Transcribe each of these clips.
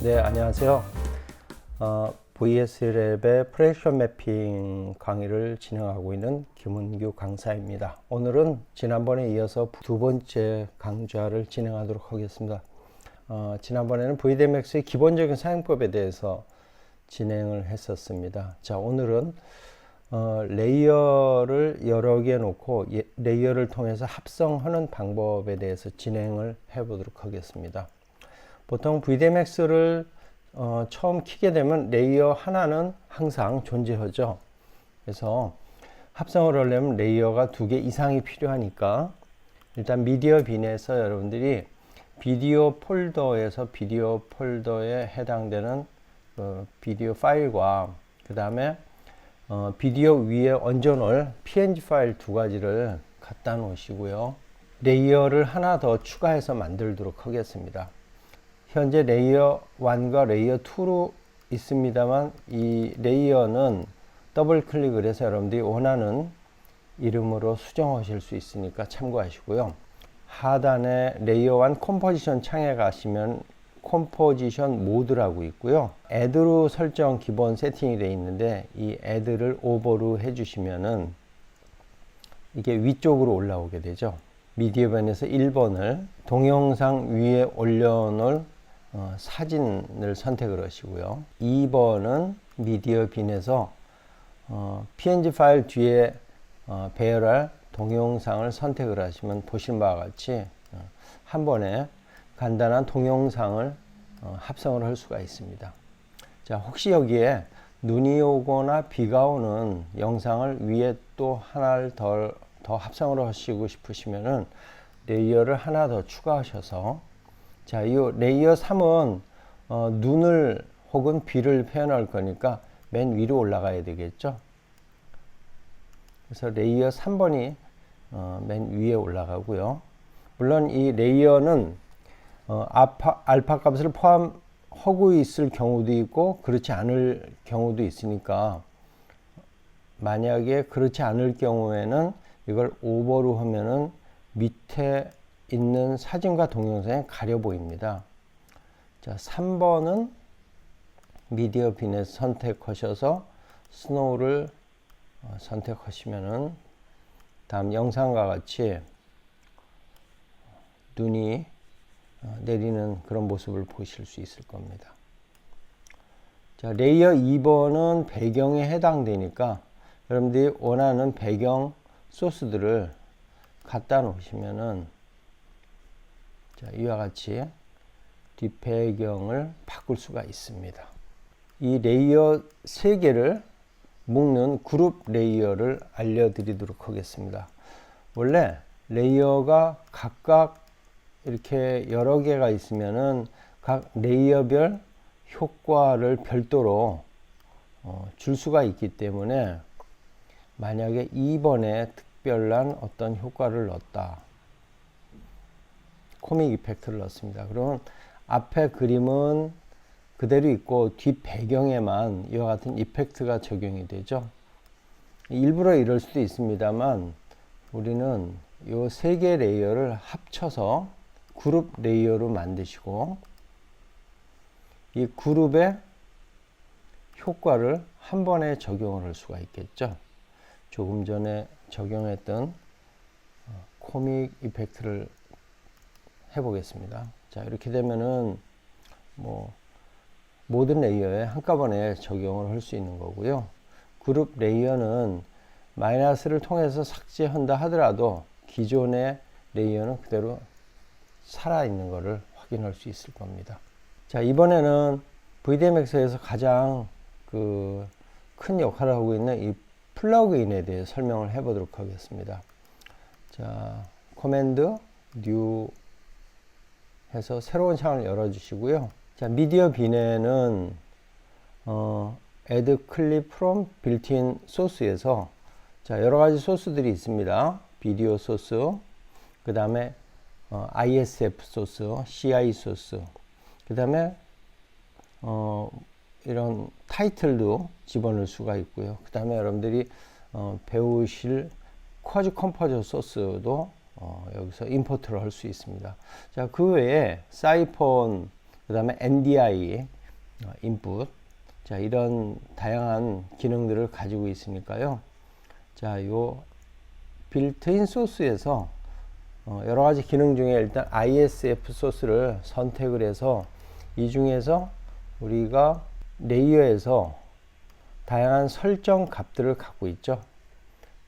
네, 안녕하세요. VSLab의 프로젝션 매핑 강의를 진행하고 있는 김은규 강사입니다. 오늘은 지난번에 이어서 두 번째 강좌를 진행하도록 하겠습니다. 지난번에는 VDMX의 기본적인 사용법에 대해서 진행을 했었습니다. 자, 오늘은 레이어를 여러 개 놓고 레이어를 통해서 합성하는 방법에 대해서 진행을 해보도록 하겠습니다. 보통 VDMX를 처음 키게 되면 레이어 하나는 항상 존재하죠. 그래서 합성을 하려면 레이어가 2개 이상이 필요하니까 일단 미디어 빈에서 여러분들이 비디오 폴더에 해당되는 비디오 파일과 그 다음에 비디오 위에 얹어놓을 PNG 파일 두 가지를 갖다 놓으시고요. 레이어를 하나 더 추가해서 만들도록 하겠습니다. 현재 레이어 1과 레이어 2로 있습니다만 이 레이어는 더블 클릭을 해서 여러분들이 원하는 이름으로 수정하실 수 있으니까 참고하시고요. 하단에 레이어 1 컴포지션 창에 가시면 컴포지션 모드라고 있고요. 애드로 설정 기본 세팅이 되어 있는데 이 애드를 오버로 해주시면은 이게 위쪽으로 올라오게 되죠. 미디어 빈에서 1번을 동영상 위에 올려놓을 사진을 선택을 하시고요. 2번은 미디어 빈에서 PNG 파일 뒤에 배열할 동영상을 선택을 하시면 보시는 바와 같이 한 번에 간단한 동영상을 합성을 할 수가 있습니다. 자, 혹시 여기에 눈이 오거나 비가 오는 영상을 위에 또 하나를 더 합성을 하시고 싶으시면은 레이어를 하나 더 추가하셔서, 자, 이 레이어 3은 눈을 혹은 비를 표현할 거니까 맨 위로 올라가야 되겠죠. 그래서 레이어 3번이 맨 위에 올라가고요. 물론 이 레이어는 알파 값을 포함하고 있을 경우도 있고 그렇지 않을 경우도 있으니까, 만약에 그렇지 않을 경우에는 이걸 오버로 하면은 밑에 있는 사진과 동영상이 가려 보입니다. 자, 3번은 미디어 빈에서 선택하셔서 스노우를 선택하시면은 다음 영상과 같이 눈이 내리는 그런 모습을 보실 수 있을 겁니다. 자, 레이어 2번은 배경에 해당되니까 여러분들이 원하는 배경 소스들을 갖다 놓으시면은, 자, 이와 같이 뒷배경을 바꿀 수가 있습니다. 이 레이어 3개를 묶는 그룹 레이어를 알려드리도록 하겠습니다. 원래 레이어가 각각 이렇게 여러 개가 있으면은 각 레이어별 효과를 별도로 줄 수가 있기 때문에, 만약에 2번에 특별한 어떤 효과를 넣었다, 코믹 이펙트를 넣습니다. 그러면 앞에 그림은 그대로 있고 뒷 배경에만 이와 같은 이펙트가 적용이 되죠. 일부러 이럴 수도 있습니다만 우리는 이 3개 레이어를 합쳐서 그룹 레이어로 만드시고 이 그룹의 효과를 한 번에 적용을 할 수가 있겠죠. 조금 전에 적용했던 코믹 이펙트를 해보겠습니다. 자, 이렇게 되면은 모든 레이어에 한꺼번에 적용을 할 수 있는 거고요. 그룹 레이어는 마이너스를 통해서 삭제한다 하더라도 기존의 레이어는 그대로 살아있는 것을 확인할 수 있을 겁니다. 자, 이번에는 VDMX에서 가장 큰 역할을 하고 있는 이 플러그인에 대해 설명을 해보도록 하겠습니다. 자, 코맨드 뉴 해서 새로운 창을 열어주시고요. 자, 미디어 빈에는 add clip from built-in 소스에서, 자, 여러 가지 소스들이 있습니다. 비디오 소스, 그 다음에 ISF 소스, CI 소스, 그 다음에 이런 타이틀도 집어넣을 수가 있고요. 그 다음에 여러분들이 배우실 쿼즈 컴포저 소스도 여기서 임포트를 할 수 있습니다. 자, 그 외에 사이폰, 그 다음에 NDI, 인풋. 자, 이런 다양한 기능들을 가지고 있으니까요. 자, 요 빌트인 소스에서 여러 가지 기능 중에 일단 ISF 소스를 선택을 해서 이 중에서 우리가 레이어에서 다양한 설정 값들을 갖고 있죠.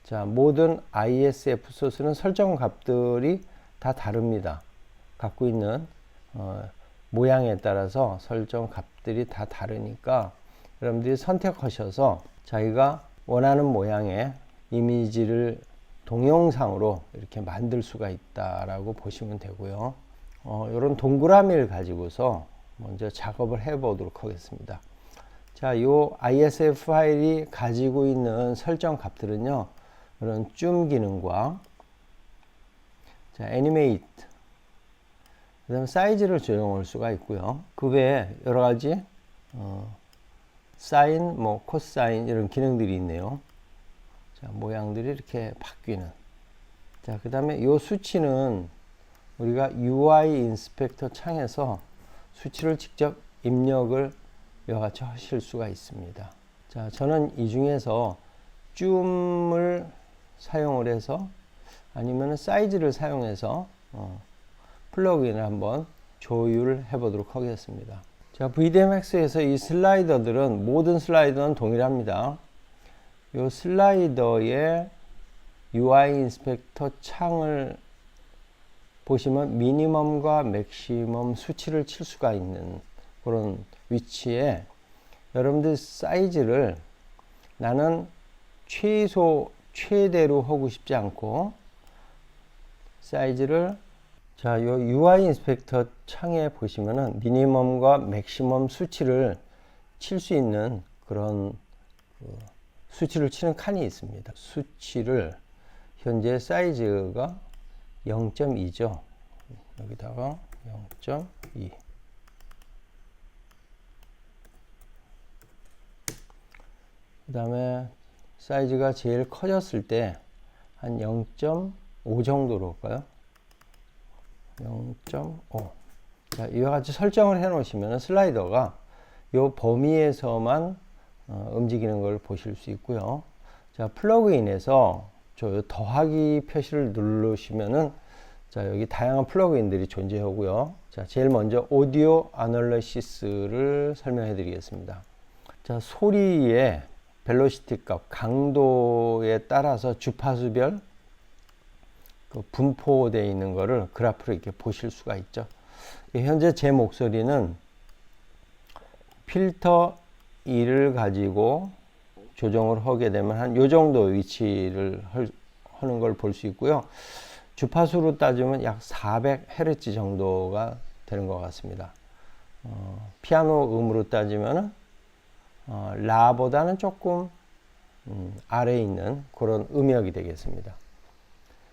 자, 모든 ISF 소스는 설정 값들이 다 다릅니다. 갖고 있는 모양에 따라서 설정 값들이 다 다르니까 여러분들이 선택하셔서 자기가 원하는 모양의 이미지를 동영상으로 이렇게 만들 수가 있다라고 보시면 되고요. 이런 동그라미를 가지고서 먼저 작업을 해 보도록 하겠습니다. 자, 요 ISF 파일이 가지고 있는 설정 값들은요, 이런 줌 기능과 자, 애니메이트, 그 다음에 사이즈를 조정할 수가 있고요. 그 외에 여러 가지 사인, 코사인 이런 기능들이 있네요. 자, 모양들이 이렇게 바뀌는. 자, 그 다음에 이 수치는 우리가 UI 인스펙터 창에서 수치를 직접 입력을 이와 같이 하실 수가 있습니다. 자, 저는 이 중에서 줌을 사용을 해서 아니면 사이즈를 사용해서 플러그인을 한번 조율해 보도록 하겠습니다. 자, VDMX에서 이 슬라이더들은 모든 슬라이더는 동일합니다. 이 슬라이더의 UI 인스펙터 창을 보시면 미니멈과 맥시멈 수치를 칠 수가 있는 그런 위치에 여러분들 사이즈를 나는 최대로 하고 싶지 않고 사이즈를 자, 요 UI 인스펙터 창에 보시면은 미니멈과 맥시멈 수치를 칠 수 있는 그런 수치를 치는 칸이 있습니다. 수치를 현재 사이즈가 0.2죠. 여기다가 0.2. 그 다음에 사이즈가 제일 커졌을 때 한 0.5 정도로 할까요? 0.5. 자, 이와 같이 설정을 해 놓으시면 슬라이더가 이 범위에서만 움직이는 걸 보실 수 있고요. 자, 플러그인에서 저 더하기 표시를 누르시면은 자, 여기 다양한 플러그인들이 존재하고요. 자, 제일 먼저 오디오 아널리시스를 설명해 드리겠습니다. 자, 소리의 벨로시티 값, 강도에 따라서 주파수별 분포되어 있는 거를 그래프로 이렇게 보실 수가 있죠. 현재 제 목소리는 필터 2를 가지고 조정을 하게 되면 한 요 정도 위치를 하는 걸 볼 수 있고요. 주파수로 따지면 약 400Hz 정도가 되는 것 같습니다. 피아노 음으로 따지면 라보다는 조금 아래에 있는 그런 음역이 되겠습니다.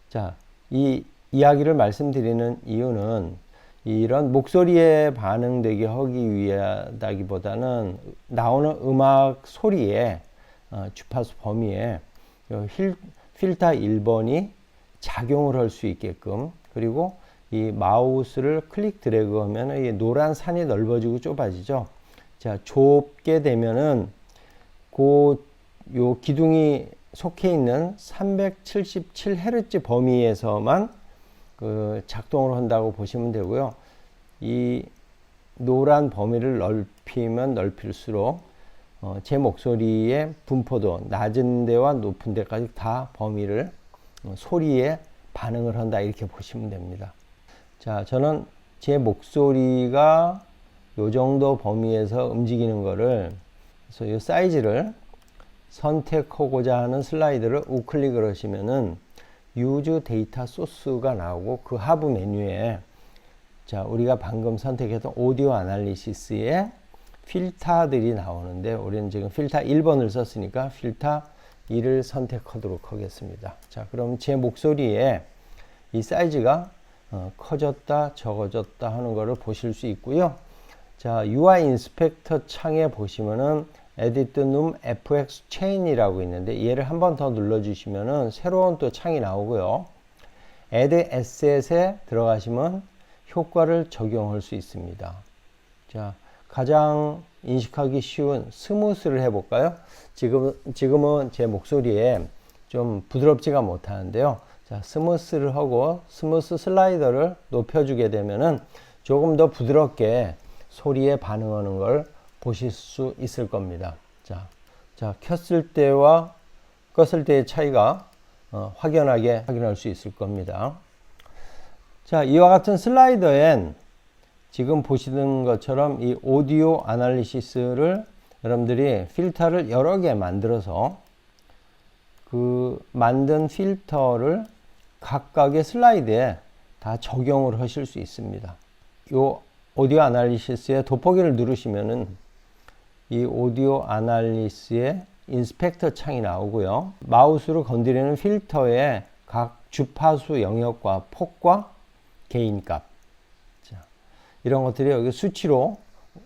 자, 이 이야기를 말씀드리는 이유는 이런 목소리에 반응되게 하기 위하다기보다는 나오는 음악 소리의 주파수 범위에 필터 1번이 작용을 할 수 있게끔, 그리고 이 마우스를 클릭 드래그 하면 이 노란 산이 넓어지고 좁아지죠. 자, 좁게 되면은 요 기둥이 속해 있는 377Hz 범위에서만 작동을 한다고 보시면 되고요. 이 노란 범위를 넓히면 넓힐수록 제 목소리의 분포도 낮은 데와 높은 데까지 다 범위를 소리에 반응을 한다, 이렇게 보시면 됩니다. 자, 저는 제 목소리가 요 정도 범위에서 움직이는 거를, 그래서 이 사이즈를 선택하고자 하는 슬라이드를 우클릭을 하시면은 유즈 데이터 소스가 나오고 그 하부 메뉴에 자, 우리가 방금 선택했던 오디오 아날리시스의 필터들이 나오는데 우리는 지금 필터 1번을 썼으니까 필터 2를 선택하도록 하겠습니다. 자, 그럼 제 목소리에 이 사이즈가 커졌다 적어졌다 하는 것을 보실 수 있고요. 자, UI 인스펙터 창에 보시면은 Edit Num FX Chain이라고 있는데 얘를 한 번 더 눌러주시면은 새로운 또 창이 나오고요. Add Asset에 들어가시면 효과를 적용할 수 있습니다. 자, 가장 인식하기 쉬운 스무스를 해볼까요? 지금은 제 목소리에 좀 부드럽지가 못하는데요. 자, 스무스를 하고 스무스 슬라이더를 높여주게 되면은 조금 더 부드럽게 소리에 반응하는 걸 보실 수 있을 겁니다. 자, 켰을 때와 껐을 때의 차이가 확연하게 확인할 수 있을 겁니다. 자, 이와 같은 슬라이더엔 지금 보시는 것처럼 이 오디오 아날리시스를 여러분들이 필터를 여러 개 만들어서 그 만든 필터를 각각의 슬라이드에 다 적용을 하실 수 있습니다. 이 오디오 아날리시스의 돋보기를 누르시면은 이 오디오 아날리시스의 인스펙터 창이 나오고요. 마우스로 건드리는 필터의 각 주파수 영역과 폭과 게인값, 이런 것들이 여기 수치로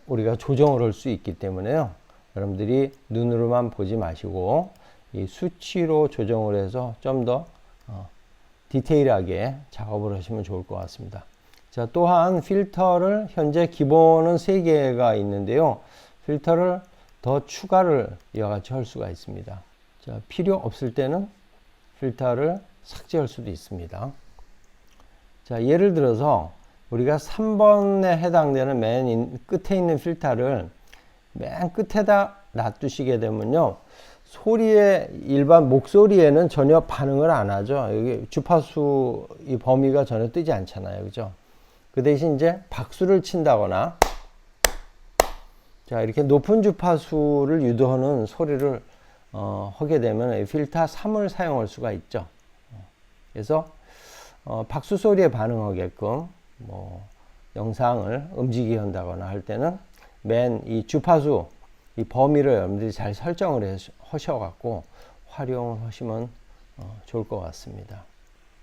우리가 조정을 할 수 있기 때문에요. 여러분들이 눈으로만 보지 마시고 이 수치로 조정을 해서 좀 더 디테일하게 작업을 하시면 좋을 것 같습니다. 자, 또한 필터를 현재 기본은 3개가 있는데요. 필터를 더 추가를 이와 같이 할 수가 있습니다. 자, 필요 없을 때는 필터를 삭제할 수도 있습니다. 자, 예를 들어서 우리가 3번에 해당되는 맨 끝에 있는 필터를 맨 끝에다 놔두시게 되면요, 소리에 일반 목소리에는 전혀 반응을 안 하죠. 여기 주파수 이 범위가 전혀 뜨지 않잖아요, 그죠? 그 대신 이제 박수를 친다거나, 자, 이렇게 높은 주파수를 유도하는 소리를 하게 되면 이 필터 3을 사용할 수가 있죠. 그래서 박수 소리에 반응하게끔 뭐 영상을 움직이게 한다거나 할 때는 맨 이 주파수 이 범위를 여러분들이 잘 설정을 하셔갖고 활용을 하시면 좋을 것 같습니다.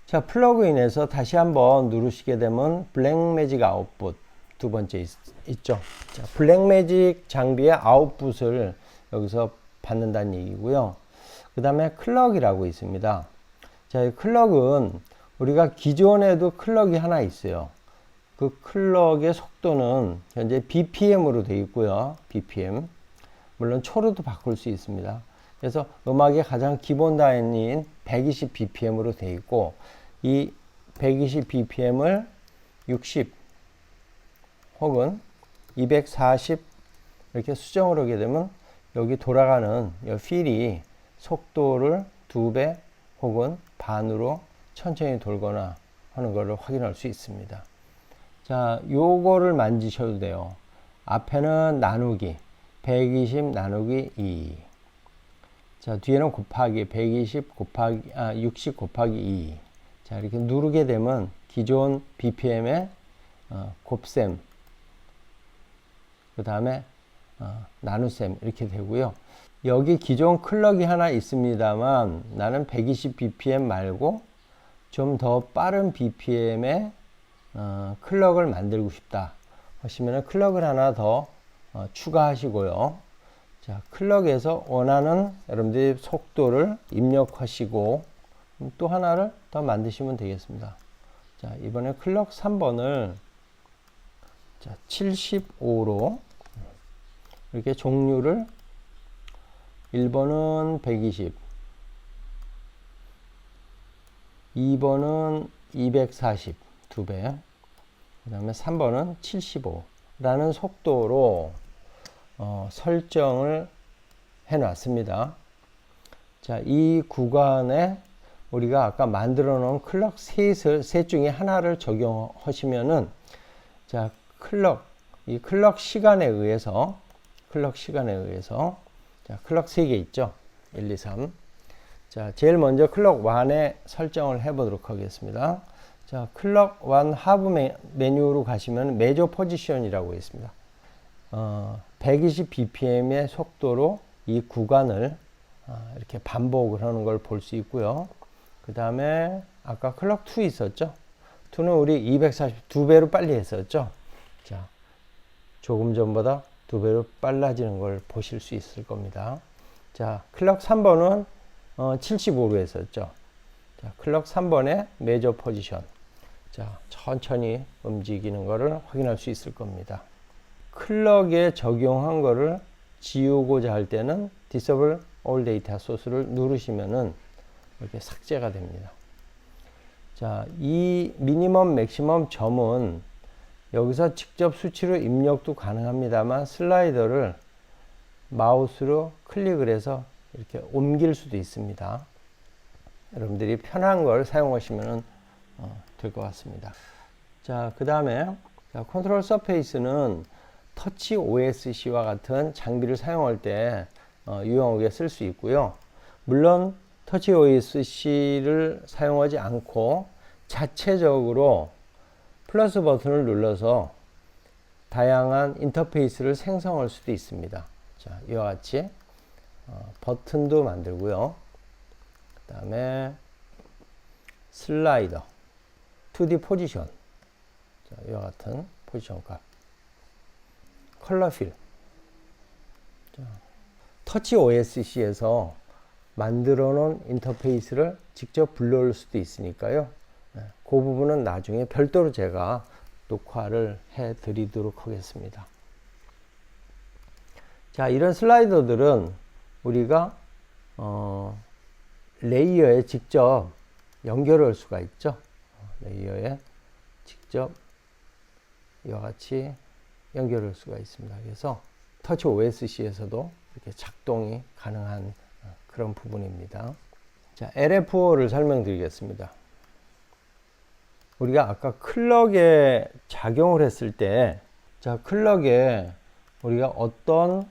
자, 플러그인에서 다시 한번 누르시게 되면 블랙매직 아웃풋 두 번째 있죠. 자, 블랙매직 장비의 아웃풋을 여기서 받는다는 얘기고요. 그 다음에 클럭이라고 있습니다. 자, 이 클럭은 우리가 기존에도 클럭이 하나 있어요. 그 클럭의 속도는 현재 BPM으로 되어 있고요. BPM. 물론 초로도 바꿀 수 있습니다. 그래서 음악의 가장 기본 단위인 120 BPM으로 되어 있고, 이 120 BPM을 60 혹은 240 이렇게 수정을 하게 되면 여기 돌아가는 이 휠이 속도를 2배 혹은 반으로 천천히 돌거나 하는 것을 확인할 수 있습니다. 자, 요거를 만지셔도 돼요. 앞에는 나누기 120 나누기 2. 자, 뒤에는 곱하기 120 곱하기 60 곱하기 2. 자, 이렇게 누르게 되면 기존 BPM의 곱셈, 그 다음에 나눗셈 이렇게 되고요. 여기 기존 클럭이 하나 있습니다만 나는 120 BPM 말고 좀 더 빠른 BPM의 클럭을 만들고 싶다 하시면 클럭을 하나 더 추가하시고요. 자, 클럭에서 원하는 여러분들이 속도를 입력하시고 또 하나를 더 만드시면 되겠습니다. 자, 이번에 클럭 3번을 자, 75로 이렇게 종류를 1번은 120, 2번은 240, 2배, 그 다음에 3번은 75라는 속도로 설정을 해 놨습니다. 자, 이 구간에 우리가 아까 만들어 놓은 클럭 셋 중에 하나를 적용하시면은, 자, 이 클럭 시간에 의해서, 자, 클럭 3개 있죠? 1, 2, 3. 자, 제일 먼저 클럭 1에 설정을 해 보도록 하겠습니다. 자, 클럭 1 하부 메뉴로 가시면 메저 포지션이라고 있습니다. 120 BPM의 속도로 이 구간을 이렇게 반복을 하는 걸 볼 수 있고요. 그 다음에 아까 클럭 2 있었죠? 2는 우리 240, 2배로 빨리 했었죠? 자, 조금 전보다 2배로 빨라지는 걸 보실 수 있을 겁니다. 자, 클럭 3번은 75로 했었죠? 자, 클럭 3번의 메저 포지션. 자, 천천히 움직이는 것을 확인할 수 있을 겁니다. 클럭에 적용한 거를 지우고자 할 때는 Disable All Data Source를 누르시면은 이렇게 삭제가 됩니다. 자, 이 미니멈 맥시멈 점은 여기서 직접 수치로 입력도 가능합니다만 슬라이더를 마우스로 클릭을 해서 이렇게 옮길 수도 있습니다. 여러분들이 편한 걸 사용하시면 될 것 같습니다. 자, 그 다음에 컨트롤 서페이스는 터치 OSC와 같은 장비를 사용할 때 유용하게 쓸 수 있고요. 물론 터치 OSC를 사용하지 않고 자체적으로 플러스 버튼을 눌러서 다양한 인터페이스를 생성할 수도 있습니다. 자, 이와 같이 버튼도 만들고요. 그 다음에 슬라이더, 2D 포지션, 자, 이와 같은 포지션 값, 컬러 필. 자, 터치 OSC에서 만들어 놓은 인터페이스를 직접 불러올 수도 있으니까요. 그 부분은 나중에 별도로 제가 녹화를 해 드리도록 하겠습니다. 자, 이런 슬라이더들은 우리가 레이어에 직접 연결할 수가 있죠. 레이어에 직접 이와 같이 연결할 수가 있습니다. 그래서 터치 OSC에서도 이렇게 작동이 가능한 그런 부분입니다. 자, LFO를 설명드리겠습니다. 우리가 아까 클럭에 작용을 했을 때, 자, 클럭에 우리가 어떤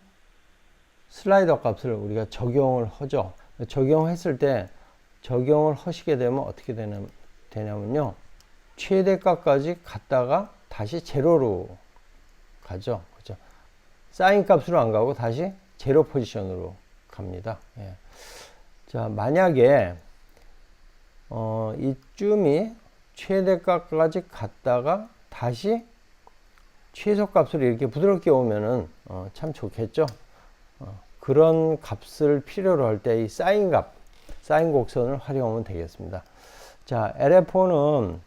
슬라이더 값을 우리가 적용을 하죠. 적용했을 때, 적용을 하시게 되면 어떻게 되냐면요. 최대값까지 갔다가 다시 제로로 가죠. 그죠? 사인 값으로 안 가고 다시 제로 포지션으로 갑니다. 예. 자, 만약에, 이쯤이 최대값까지 갔다가 다시 최소값으로 이렇게 부드럽게 오면은 참 좋겠죠. 그런 값을 필요로 할 때 이 사인 값, 사인 곡선을 활용하면 되겠습니다. 자, LFO는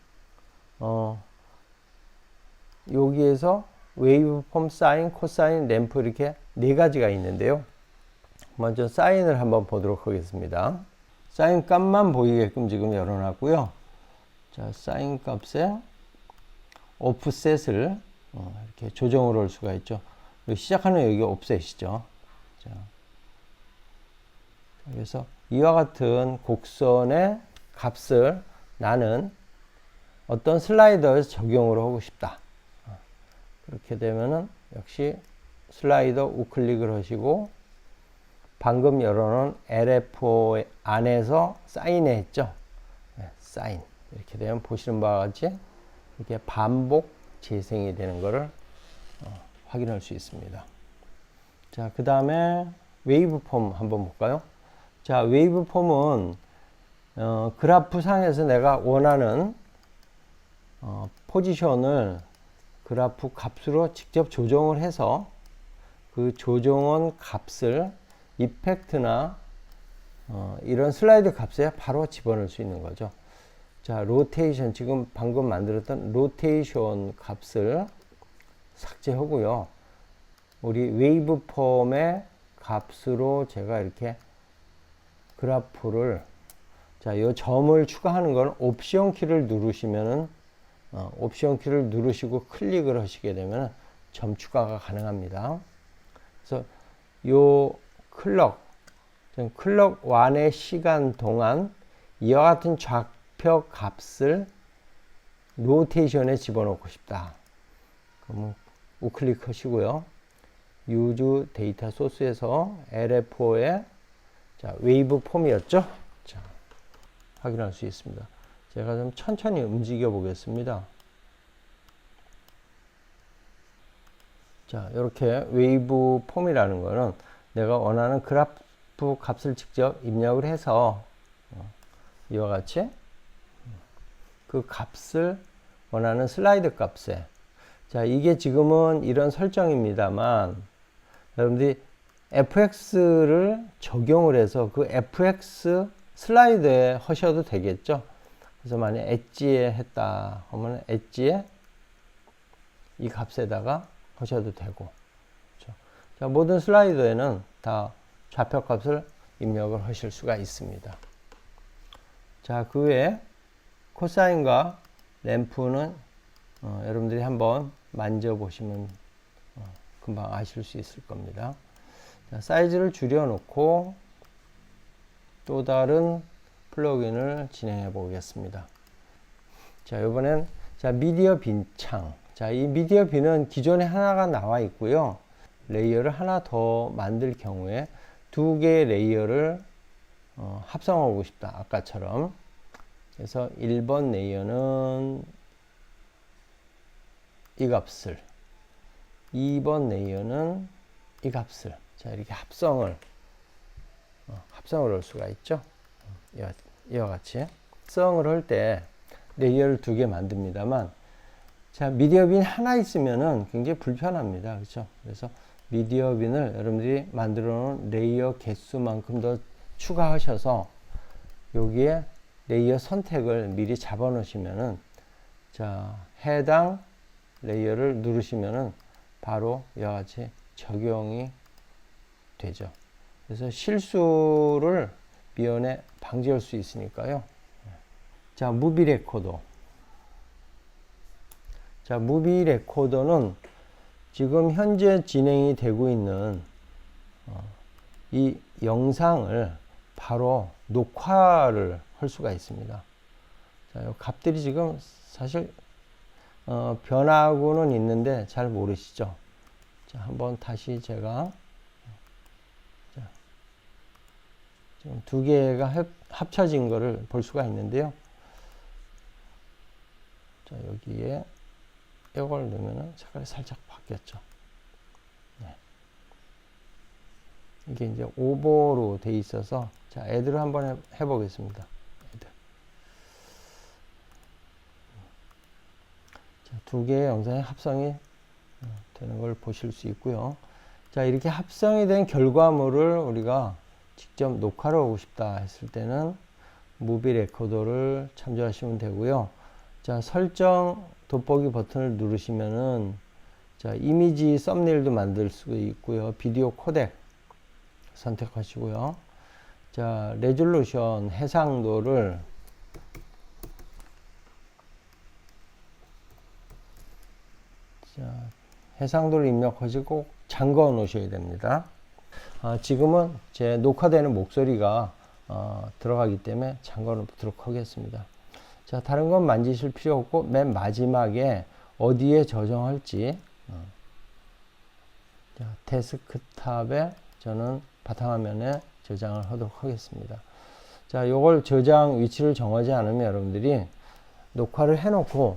여기에서 웨이브폼, 사인, 코사인, 램프 이렇게 네 가지가 있는데요. 먼저 사인을 한번 보도록 하겠습니다. 사인 값만 보이게끔 지금 열어놨고요. 자, 사인 값에 오프셋을 이렇게 조정을 할 수가 있죠. 시작하는 여기 오프셋이죠. 자, 그래서 이와 같은 곡선의 값을 나는 어떤 슬라이더에 적용을 하고 싶다. 그렇게 되면은 역시 슬라이더 우클릭을 하시고 방금 열어놓은 LFO 안에서 사인에 했죠. 네, 사인. 이렇게 되면 보시는 바와 같이 이렇게 반복 재생이 되는 것을 확인할 수 있습니다. 자, 그 다음에 웨이브폼 한번 볼까요? 자, 웨이브폼은 그래프 상에서 내가 원하는 포지션을 그래프 값으로 직접 조정을 해서 그 조정한 값을 이펙트나 이런 슬라이드 값에 바로 집어넣을 수 있는 거죠. 자, 로테이션, 지금 방금 만들었던 로테이션 값을 삭제하고요. 우리 웨이브 폼의 값으로 제가 이렇게 그래프를, 자, 이 점을 추가하는 건 옵션 키를 누르시면은, 옵션 키를 누르시고 클릭을 하시게 되면 점 추가가 가능합니다. 그래서 요 클럭 1의 시간 동안 이와 같은 좌표 값을 로테이션에 집어넣고 싶다. 그러면 우클릭 하시고요. 유즈 데이터 소스에서 LFO에 자, 웨이브 폼이었죠? 자, 확인할 수 있습니다. 제가 좀 천천히 움직여 보겠습니다. 자, 이렇게 웨이브 폼이라는 거는 내가 원하는 그래프 값을 직접 입력을 해서 이와 같이 그 값을 원하는 슬라이드 값에, 자, 이게 지금은 이런 설정입니다만 여러분들이 fx를 적용을 해서 그 fx 슬라이드에 하셔도 되겠죠. 그래서 만약 엣지에 했다 하면 엣지에 이 값에다가 하셔도 되고. 그렇죠? 자, 모든 슬라이더에는 다 좌표값을 입력을 하실 수가 있습니다. 자, 그 외에 코사인과 램프는 여러분들이 한번 만져보시면 금방 아실 수 있을 겁니다. 자, 사이즈를 줄여놓고 또 다른 플러그인을 진행해 보겠습니다. 자, 이번엔 미디어 빈 창. 자, 이 미디어 빈은 기존에 하나가 나와 있고요. 레이어를 하나 더 만들 경우에 두 개의 레이어를 합성하고 싶다. 아까처럼. 그래서 1번 레이어는 이 값을, 2번 레이어는 이 값을, 자, 이렇게 합성을 할 수가 있죠. 이와 같이 합성을 할 때 레이어를 두 개 만듭니다만, 자, 미디어 빈 하나 있으면은 굉장히 불편합니다. 그렇죠? 그래서 미디어 빈을 여러분들이 만들어 놓은 레이어 개수만큼 더 추가하셔서 여기에 레이어 선택을 미리 잡아 놓으시면은, 자, 해당 레이어를 누르시면은 바로 이와 같이 적용이 되죠. 그래서 실수를 미연에 방지할 수 있으니까요. 자, 무비 레코더. 자, 무비 레코더는 지금 현재 진행이 되고 있는 이 영상을 바로 녹화를 할 수가 있습니다. 자, 이 값들이 지금 사실 변하고는 있는데 잘 모르시죠? 자, 한번 다시 제가 지금 두 개가 합쳐진 거를 볼 수가 있는데요. 자, 여기에 이걸 넣으면은 색깔이 살짝 바뀌었죠. 네. 이게 이제 오버로 돼 있어서, 자, 애들을 한번 해보겠습니다. 애들. 자, 두 개의 영상의 합성이 되는 걸 보실 수 있고요. 자, 이렇게 합성이 된 결과물을 우리가 직접 녹화를 하고 싶다 했을 때는 무비 레코더를 참조하시면 되고요. 자, 설정 돋보기 버튼을 누르시면은, 자, 이미지 썸네일도 만들 수 있고요. 비디오 코덱 선택하시고요. 자, 레졸루션 해상도를 해상도를 입력하시고 잠궈 놓으셔야 됩니다. 지금은 제 녹화되는 목소리가 들어가기 때문에 잠궈 놓도록 하겠습니다. 자, 다른 건 만지실 필요 없고 맨 마지막에 어디에 저장할지, 자, 데스크탑에 저는 바탕화면에 저장을 하도록 하겠습니다. 자, 요걸 저장 위치를 정하지 않으면 여러분들이 녹화를 해놓고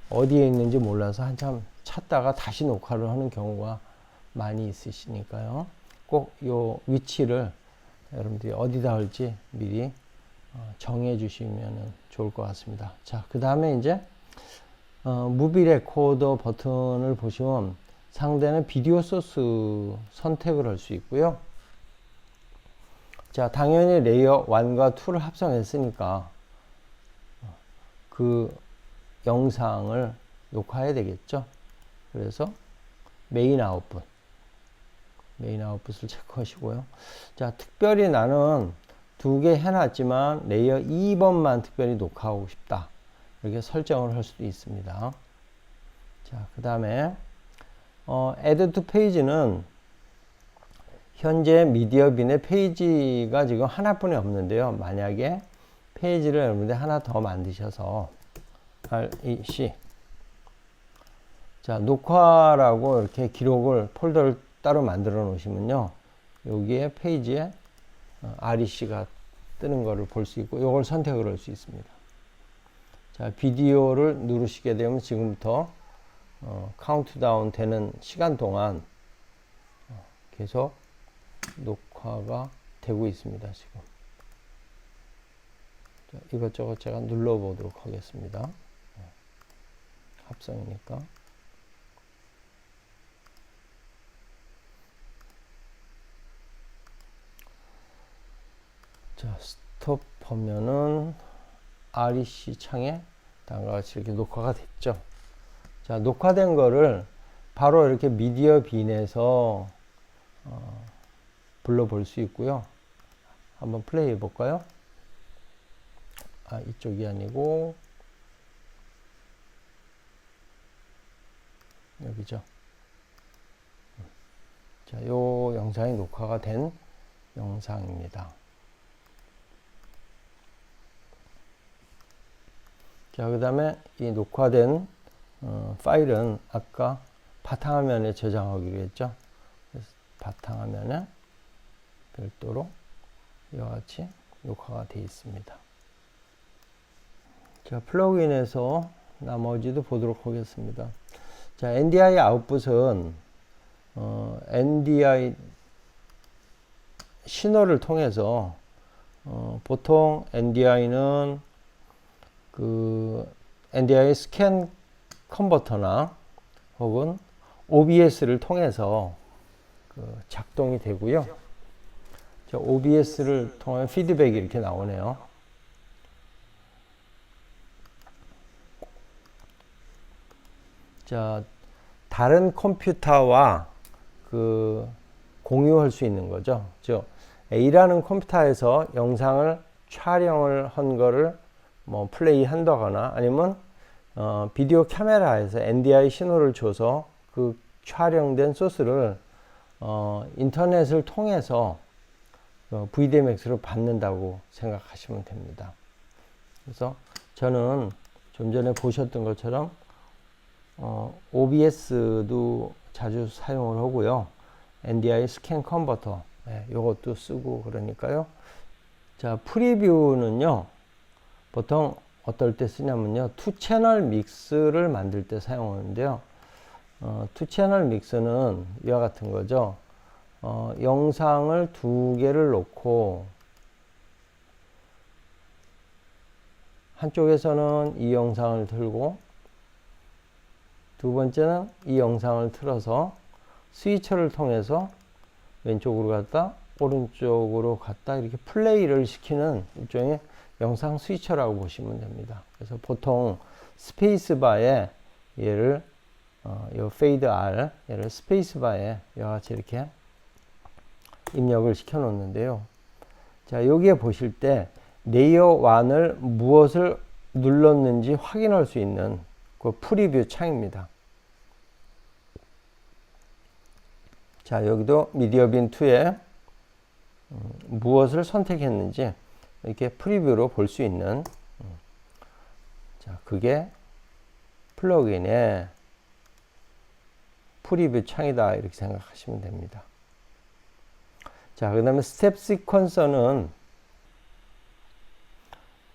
어디에 있는지 몰라서 한참 찾다가 다시 녹화를 하는 경우가 많이 있으시니까요. 꼭 요 위치를 여러분들이 어디다 할지 미리 정해 주시면 좋을 것 같습니다. 자, 그 다음에 이제 무비 레코더 버튼을 보시면 상대는 비디오 소스 선택을 할 수 있고요. 자, 당연히 레이어 1과 2를 합성했으니까 그 영상을 녹화해야 되겠죠. 그래서 메인 아웃풋을 체크하시고요. 자, 특별히 나는 두 개 해놨지만 레이어 2번만 특별히 녹화하고 싶다, 이렇게 설정을 할 수도 있습니다. 자, 그 다음에 Add to Page는 현재 미디어 빈의 페이지가 지금 하나뿐이 없는데요. 만약에 페이지를 여러분들 하나 더 만드셔서 REC, 자, 녹화라고 이렇게 기록을 폴더를 따로 만들어 놓으시면요, 여기에 페이지에 REC가 뜨는 거를 볼 수 있고, 이걸 선택을 할 수 있습니다. 자, 비디오를 누르시게 되면 지금부터 카운트다운 되는 시간 동안 계속 녹화가 되고 있습니다. 지금. 자, 이것저것 제가 눌러 보도록 하겠습니다. 합성이니까. 자, 스톱 하면은 REC 창에 다음과 같이 이렇게 녹화가 됐죠. 자, 녹화된 거를 바로 이렇게 미디어 빈에서 불러볼 수 있고요. 한번 플레이 해볼까요? 아, 이쪽이 아니고 여기죠. 자, 요 영상이 녹화가 된 영상입니다. 자, 그 다음에 이 녹화된 파일은 아까 바탕화면에 저장하기로 했죠. 그래서 바탕화면에 별도로 이와 같이 녹화가 되어 있습니다. 자, 플러그인에서 나머지도 보도록 하겠습니다. 자, NDI 아웃풋은 NDI 신호를 통해서 보통 NDI는 그 NDI 스캔 컨버터나 혹은 OBS를 통해서 작동이 되고요. 자, OBS를 통한 피드백이 이렇게 나오네요. 자, 다른 컴퓨터와 공유할 수 있는 거죠. 즉, A라는 컴퓨터에서 영상을 촬영을 한 거를 뭐 플레이 한다거나 아니면 비디오 카메라에서 NDI 신호를 줘서 그 촬영된 소스를 인터넷을 통해서 VDMX로 받는다고 생각하시면 됩니다. 그래서 저는 좀 전에 보셨던 것처럼 OBS도 자주 사용을 하고요. NDI 스캔 컨버터 이것도 쓰고 그러니까요. 자, 프리뷰는요. 보통 어떨 때 쓰냐면요. 투 채널 믹스를 만들 때 사용하는데요. 투 채널 믹스는 이와 같은 거죠. 영상을 두 개를 놓고 한쪽에서는 이 영상을 틀고 두 번째는 이 영상을 틀어서 스위처를 통해서 왼쪽으로 갔다 오른쪽으로 갔다 이렇게 플레이를 시키는 일종의 영상 스위처라고 보시면 됩니다. 그래서 보통 스페이스바에 얘를 요 페이드 R 얘를 스페이스바에 이와 같이 이렇게 입력을 시켜 놓는데요. 자, 여기에 보실 때 레이어 1을 무엇을 눌렀는지 확인할 수 있는 그 프리뷰 창입니다. 자, 여기도 미디어빈 2에 무엇을 선택했는지 이렇게 프리뷰로 볼 수 있는 자, 그게 플러그인의 프리뷰 창이다 이렇게 생각하시면 됩니다. 자, 그 다음에 스텝 시퀀서는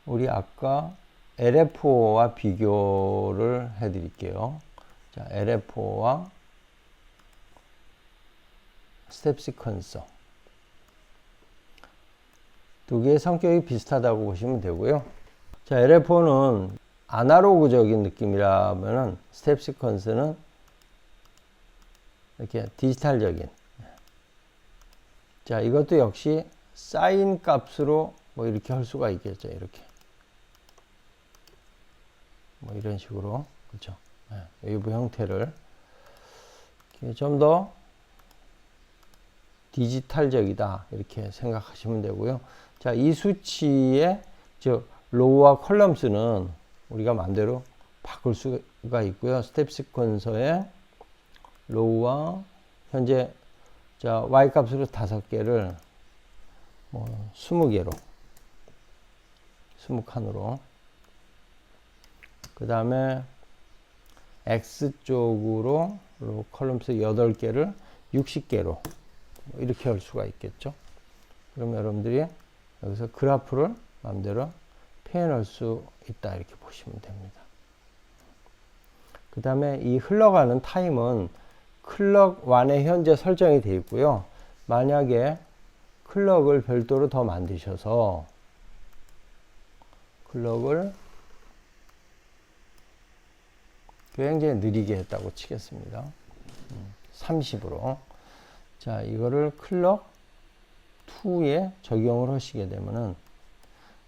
우리 아까 LFO와 비교를 해 드릴게요. 자, LFO와 스텝 시퀀서 두 개의 성격이 비슷하다고 보시면 되고요. 자, LFO는 아날로그적인 느낌이라면은 스텝 시퀀스는 이렇게 디지털적인. 자, 이것도 역시 사인 값으로 뭐 이렇게 할 수가 있겠죠. 이렇게. 뭐 이런 식으로. 그렇죠. 외부 형태를 좀 더 디지털적이다. 이렇게 생각하시면 되고요. 자, 이 수치의 로우와 컬럼스는 우리가 마음대로 바꿀 수가 있고요. 스텝 시퀀서의 로우와 현재 자, Y 값으로 5개를 뭐 20개로 20칸으로 그 다음에 X 쪽으로 컬럼스 8개를 60개로 이렇게 할 수가 있겠죠. 그럼 여러분들이 여기서 그래프를 마음대로 표현할 수 있다 이렇게 보시면 됩니다. 그 다음에 이 흘러가는 타임은 클럭 1에 현재 설정이 되어 있고요. 만약에 클럭을 별도로 더 만드셔서 클럭을 굉장히 느리게 했다고 치겠습니다. 30으로. 자, 이거를 클럭 2에 적용을 하시게 되면은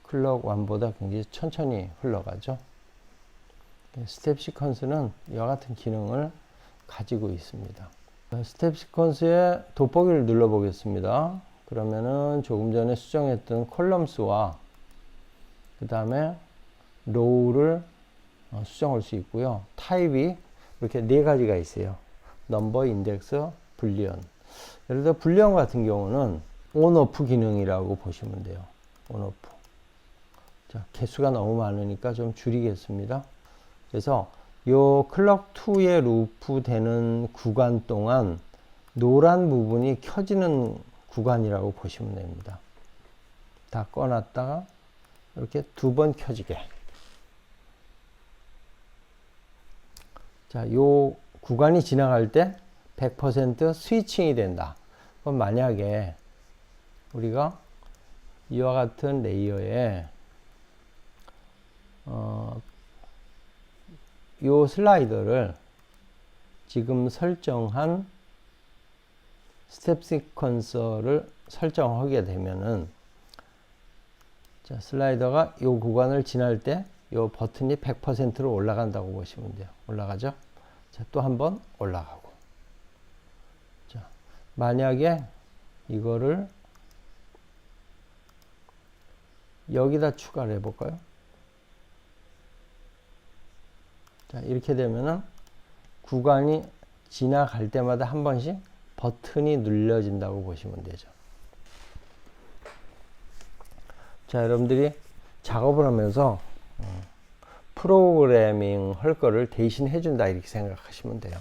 클럭 1보다 굉장히 천천히 흘러가죠. 스텝 시퀀스는 이와 같은 기능을 가지고 있습니다. 스텝 시퀀스의 돋보기를 눌러 보겠습니다. 그러면은 조금 전에 수정했던 컬럼스와 그 다음에 로우를 수정할 수 있고요. 타입이 이렇게 네 가지가 있어요. 넘버, 인덱스, 불리언. 예를 들어 불리언 같은 경우는 온오프 기능이라고 보시면 돼요. 온오프. 자, 개수가 너무 많으니까 좀 줄이겠습니다. 그래서 요 클럭 2에 루프 되는 구간 동안 노란 부분이 켜지는 구간이라고 보시면 됩니다. 다 꺼놨다가 이렇게 두 번 켜지게. 자, 요 구간이 지나갈 때 100% 스위칭이 된다. 그럼 만약에 우리가 이와 같은 레이어에 요 슬라이더를 지금 설정한 스텝 시퀀서를 설정하게 되면은 자, 슬라이더가 요 구간을 지날 때 요 버튼이 100%로 올라간다고 보시면 돼요. 올라가죠? 자, 또 한번 올라가고. 자, 만약에 이거를 여기다 추가를 해 볼까요? 자, 이렇게 되면은 구간이 지나갈 때마다 한 번씩 버튼이 눌려진다고 보시면 되죠. 자, 여러분들이 작업을 하면서 프로그래밍 할 거를 대신 해준다 이렇게 생각하시면 돼요.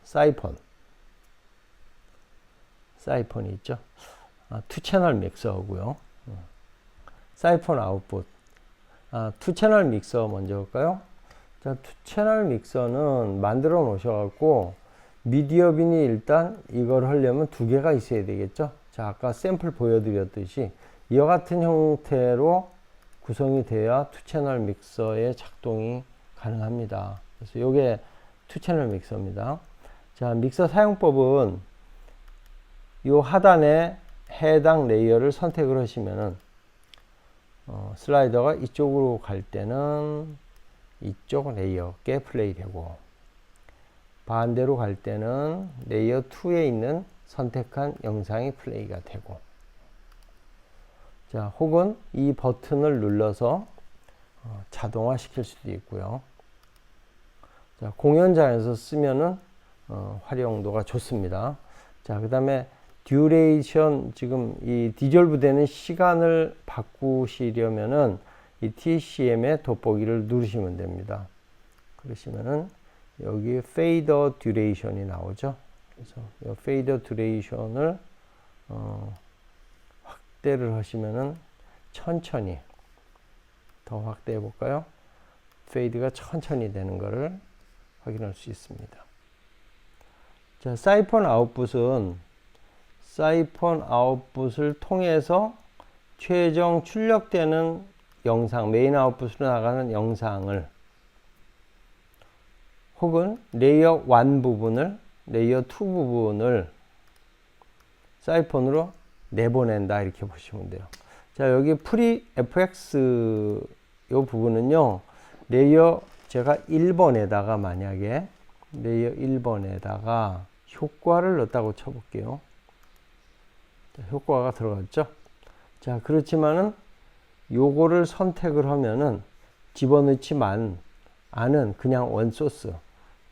사이폰이 있죠. 투 채널 믹서고요. 사이폰 아웃풋. 투 채널 믹서 먼저 볼까요? 자, 투 채널 믹서는 만들어 놓으셔갖고 미디어 빈이 일단 이걸 하려면 두 개가 있어야 되겠죠. 자, 아까 샘플 보여드렸듯이 이와 같은 형태로 구성이 돼야 투 채널 믹서의 작동이 가능합니다. 그래서 이게 투 채널 믹서입니다. 자, 믹서 사용법은 이 하단에 해당 레이어를 선택을 하시면은 슬라이더가 이쪽으로 갈 때는 이쪽 레이어께 플레이 되고 반대로 갈 때는 레이어 2에 있는 선택한 영상이 플레이가 되고 자, 혹은 이 버튼을 눌러서 자동화 시킬 수도 있고요. 자, 공연장에서 쓰면은 활용도가 좋습니다. 자, 그 다음에 듀레이션, 지금 이 디졸브 되는 시간을 바꾸시려면은 이 TCM의 돋보기를 누르시면 됩니다. 그러시면은 여기 페이더 듀레이션이 나오죠. 그래서 이 페이더 듀레이션을 확대를 하시면은 천천히 더 확대해 볼까요? 페이드가 천천히 되는 것을 확인할 수 있습니다. 자, 사이폰 아웃풋을 통해서 최종 출력되는 영상, 메인 아웃풋으로 나가는 영상을 혹은 레이어 1 부분을, 레이어 2 부분을 사이폰으로 내보낸다 이렇게 보시면 돼요. 자, 여기 프리 FX 요 부분은요, 레이어 제가 1번에다가 만약에 레이어 1번에다가 효과를 넣었다고 쳐볼게요. 자, 효과가 들어갔죠. 자, 그렇지만은 요거를 선택을 하면은 집어넣지만 않은 그냥 원소스.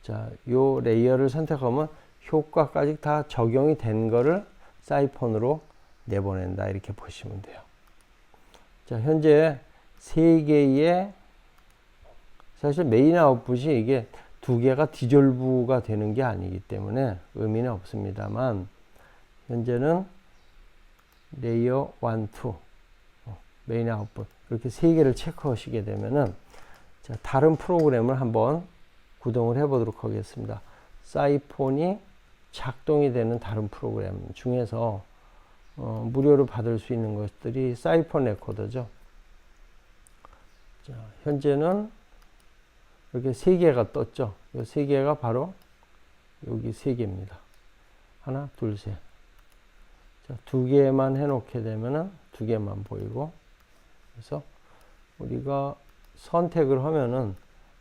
자, 요 레이어를 선택하면 효과까지 다 적용이 된 거를 사이폰으로 내보낸다 이렇게 보시면 돼요. 자, 현재 3개의 사실 메인 아웃풋이 이게 2개가 디졸브가 되는 게 아니기 때문에 의미는 없습니다만 현재는 레이어 1, 2 메인 아웃풋 이렇게 3개를 체크하시게 되면은 자, 다른 프로그램을 한번 구동을 해 보도록 하겠습니다. 사이폰이 작동이 되는 다른 프로그램 중에서 무료로 받을 수 있는 것들이 사이폰 레코더죠. 자, 현재는 이렇게 3개가 떴죠. 이 3개가 바로 여기 3개입니다. 하나, 둘, 셋. 자, 2개만 해놓게 되면은 2개만 보이고, 그래서 우리가 선택을 하면은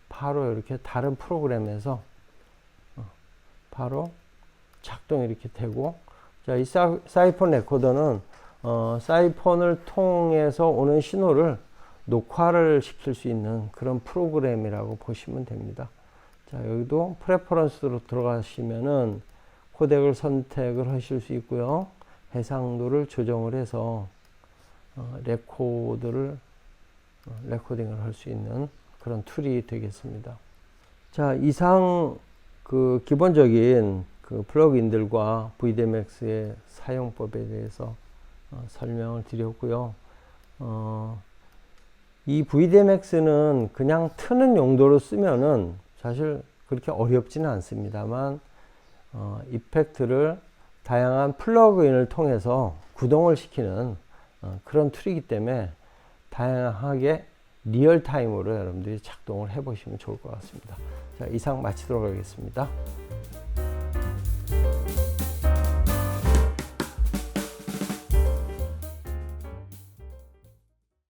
바로 이렇게 다른 프로그램에서 바로 작동이 이렇게 되고, 자, 이 사이폰 레코더는 사이폰을 통해서 오는 신호를 녹화를 시킬 수 있는 그런 프로그램이라고 보시면 됩니다. 자, 여기도 프레퍼런스로 들어가시면은 코덱을 선택을 하실 수 있고요. 해상도를 조정을 해서 레코딩을 할 수 있는 그런 툴이 되겠습니다. 자, 이상 그 기본적인 그 플러그인들과 VDMX의 사용법에 대해서 설명을 드렸고요. 이 VDMX는 그냥 트는 용도로 쓰면은 사실 그렇게 어렵지는 않습니다만, 이펙트를 다양한 플러그인을 통해서 구동을 시키는 그런 툴이기 때문에 다양하게 리얼타임으로 여러분들이 작동을 해 보시면 좋을 것 같습니다. 자, 이상 마치도록 하겠습니다.